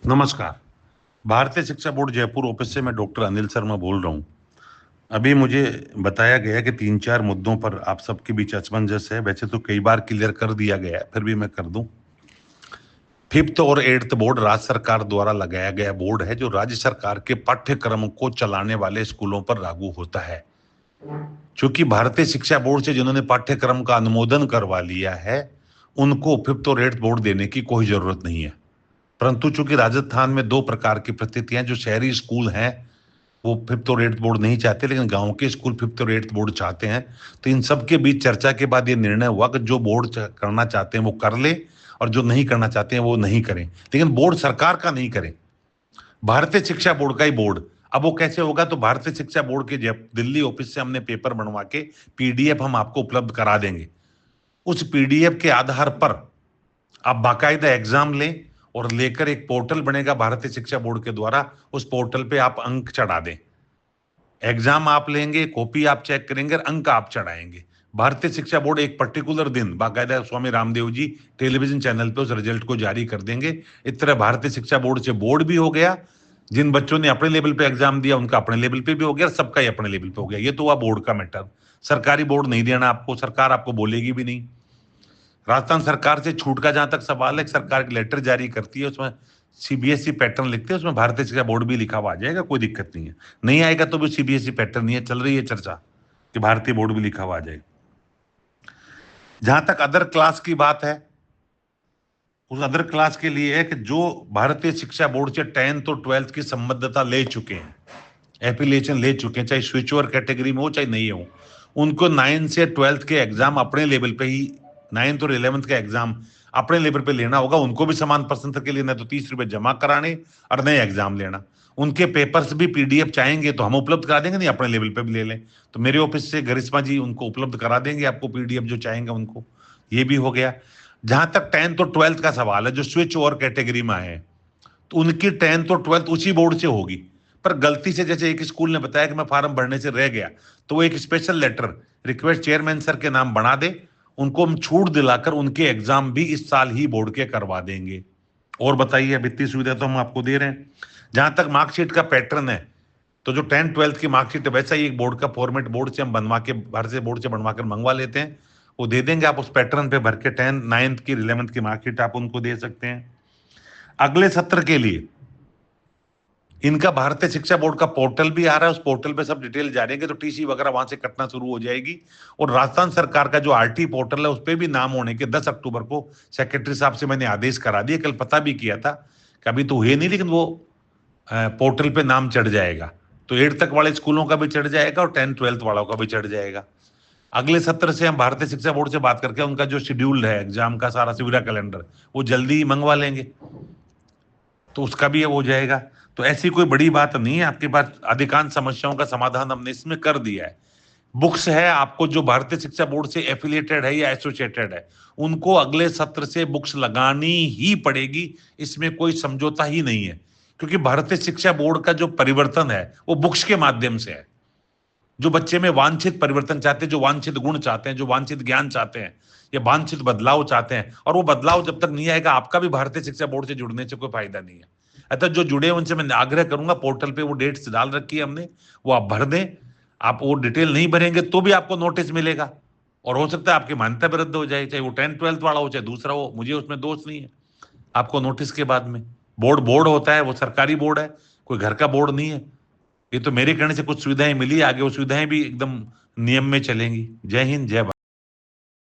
नमस्कार। भारतीय शिक्षा बोर्ड जयपुर ऑफिस से मैं डॉक्टर अनिल शर्मा बोल रहा हूँ। अभी मुझे बताया गया कि 3-4 मुद्दों पर आप सबके बीच असमंजस है। वैसे तो कई बार क्लियर कर दिया गया है, फिर भी मैं कर दूं। 5th और 8th बोर्ड राज्य सरकार द्वारा लगाया गया बोर्ड है, जो राज्य सरकार के पाठ्यक्रम को चलाने वाले स्कूलों पर लागू होता है। चूंकि भारतीय शिक्षा बोर्ड से जिन्होंने पाठ्यक्रम का अनुमोदन करवा लिया है, उनको 5th और 8th बोर्ड देने की कोई जरूरत नहीं है। परंतु चूंकि राजस्थान में 2 प्रकार की परिस्थितियां, जो शहरी स्कूल हैं वो 5th और 8th बोर्ड नहीं चाहते, लेकिन गांव के स्कूल 5th और 8th बोर्ड चाहते हैं। तो इन सब के बीच चर्चा के बाद ये निर्णय हुआ कि जो बोर्ड करना चाहते हैं वो कर ले, और जो नहीं करना चाहते हैं वो नहीं करें। लेकिन बोर्ड सरकार का नहीं करें, भारतीय शिक्षा बोर्ड का ही बोर्ड। अब वो कैसे होगा? तो भारतीय शिक्षा बोर्ड के दिल्ली ऑफिस से हमने पेपर बनवा के पीडीएफ हम आपको उपलब्ध करा देंगे। उस पीडीएफ के आधार पर आप बाकायदा एग्जाम लें, और लेकर एक पोर्टल बनेगा भारतीय शिक्षा बोर्ड के द्वारा, उस पोर्टल पे आप अंक चढ़ा दें। एग्जाम आप लेंगे, कॉपी आप चेक करेंगे, अंक आप चढ़ाएंगे। भारतीय शिक्षा बोर्ड एक पर्टिकुलर दिन बाकायदा स्वामी रामदेव जी टेलीविजन चैनल पे उस रिजल्ट को जारी कर देंगे। इस तरह भारतीय शिक्षा बोर्ड से बोर्ड भी हो गया, जिन बच्चों ने अपने लेवल पे एग्जाम दिया उनका अपने लेवल पे भी हो गया, सबका ही अपने लेवल पे हो गया। ये तो हुआ बोर्ड का मैटर। सरकारी बोर्ड नहीं देना आपको, सरकार आपको बोलेगी भी नहीं। राजस्थान सरकार से छूट का जहां तक सवाल है, सरकार एक लेटर जारी करती है, उसमें सीबीएसई पैटर्न लिखते हैं, उसमें भारतीय शिक्षा बोर्ड भी लिखा हुआ आ जाएगा, कोई दिक्कत नहीं है। नहीं आएगा तो भी सीबीएसई पैटर्न नहीं है, चल रही है चर्चा कि भारतीय बोर्ड भी लिखा हुआ आ जाएगा। जहां तक अदर क्लास की बात है, उस अदर क्लास के लिए है कि जो भारतीय शिक्षा बोर्ड से 10th और 12th की संबद्धता ले चुके हैं, एफिलिएशन ले चुके हैं, चाहे स्विच ओवर कैटेगरी में हो चाहे नहीं हो, उनको 9 से 12th के एग्जाम अपने लेवल पे ही, 9th और 11th का एग्जाम अपने लेवल पे लेना होगा। उनको भी समान प्रश्न के लिए न तो 30 रुपए जमा कराने और नए एग्जाम लेना। उनके पेपर्स भी पीडीएफ चाहेंगे तो हम उपलब्ध करा देंगे, नहीं अपने लेवल पे भी ले लें तो मेरे ऑफिस से गरिश्मा जी उनको उपलब्ध करा देंगे, आपको पीडीएफ जो चाहेंगे उनको। ये भी हो गया। जहां तक 10th और 12th का सवाल है, जो स्विच ओवर कैटेगरी में है, तो उनकी 10th और 12th उसी बोर्ड से होगी। पर गलती से जैसे एक स्कूल ने बताया कि मैं फॉर्म भरने से रह गया, तो वो एक special letter request chairman sir के नाम बना दे, उनको हम छूट दिलाकर उनके एग्जाम भी इस साल ही बोर्ड के करवा देंगे। और बताइए, अब इतनी सुविधा तो हम आपको दे रहे हैं। जहां तक मार्कशीट का पैटर्न है, तो जो 10th-12th की मार्कशीट है, वैसा ही एक बोर्ड का फॉर्मेट बोर्ड से हम बनवा के, भारतीय बोर्ड से बनवा कर मंगवा लेते हैं, वो दे देंगे। आप उस पैटर्न पे भर के 10th 9th की 11th की मार्कशीट आप उनको दे सकते हैं। अगले सत्र के लिए इनका भारतीय शिक्षा बोर्ड का पोर्टल भी आ रहा है, उस पोर्टल पे सब डिटेल जानेंगे तो टीसी वगैरह वहां से कटना शुरू हो जाएगी। और राजस्थान सरकार का जो आरटी पोर्टल है, उस पर भी नाम होने के 10 अक्टूबर को सेक्रेटरी साहब से मैंने आदेश करा दिए। कल पता भी किया था कि अभी तो हुए नहीं, लेकिन वो पोर्टल पे नाम चढ़ जाएगा। तो 8 तक वाले स्कूलों का भी चढ़ जाएगा और 10th-12th वालों का भी चढ़ जाएगा। अगले सत्र से हम भारतीय शिक्षा बोर्ड से बात करके उनका जो शेड्यूल है एग्जाम का, सारा सुविधा कैलेंडर, वो जल्दी ही मंगवा लेंगे, तो उसका भी हो जाएगा। तो ऐसी कोई बड़ी बात नहीं है, आपके पास अधिकांश समस्याओं का समाधान हमने इसमें कर दिया है। बुक्स है आपको, जो भारतीय शिक्षा बोर्ड से एफिलिएटेड है या एसोसिएटेड है, उनको अगले सत्र से बुक्स लगानी ही पड़ेगी, इसमें कोई समझौता ही नहीं है। क्योंकि भारतीय शिक्षा बोर्ड का जो परिवर्तन है वो बुक्स के माध्यम से है। जो बच्चे में वांछित परिवर्तन चाहते हैं, जो वांछित गुण चाहते हैं, जो वांछित ज्ञान चाहते हैं, या वांछित बदलाव चाहते हैं, और वो बदलाव जब तक नहीं आएगा, आपका भी भारतीय शिक्षा बोर्ड से जुड़ने से कोई फायदा नहीं है। अतः जो जुड़े हैं उनसे मैं आग्रह करूंगा, पोर्टल पे वो डेट्स डाल रखी है हमने, वो आप भर दें। आप वो डिटेल नहीं भरेंगे तो भी आपको नोटिस मिलेगा, और हो सकता है आपकी मान्यता भी रद्द हो जाए, चाहे वो 10th-12th वाला हो चाहे दूसरा हो, मुझे उसमें दोष नहीं है। आपको नोटिस के बाद में, बोर्ड बोर्ड होता है, वो सरकारी बोर्ड है, कोई घर का बोर्ड नहीं है। ये तो मेरे कहने से कुछ सुविधाएं मिली, आगे वो सुविधाएं भी एकदम नियम में चलेंगी। जय हिंद, जय भारत।